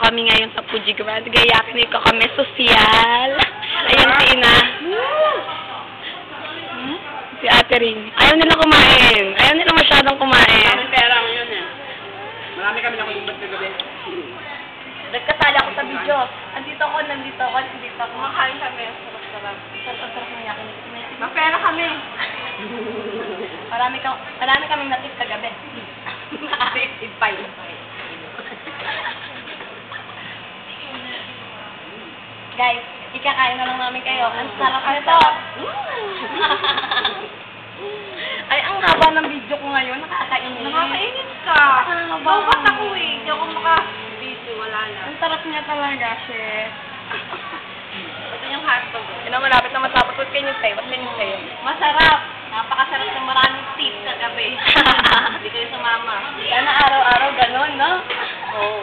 kami ngayon sa Fuji Grand. Gayakin ko kami sosyal. Ayan si Ina. Si Ate Ring. Ayaw nila kumain. Ayaw nila masyadong kumain. Maraming pera ngayon eh. Marami kami nakulimbat na gabi. Nagkasali ako sa video. Andito ako. Kumakain kami. Sarap-sarap. Sarap-sarap ng yakin. Mapera kami. Marami kaming natip kagabi. Ipay. Guys, ikakain na lang namin kayo. Ang sarap nito. Ay, ang haba ng video ko ngayon. Nakakainis. Nakakainis ka. Bawas ako eh. Hindi ako maka-video. Wala na. Ang sarap niya talaga, chef. Ito yung hotdog. Malapit na matapos. What can you say? Masarap. Napakasarap ng maraming tips sa gabi. Hindi kayo sumama. Sana araw-araw ganun, no? Oo.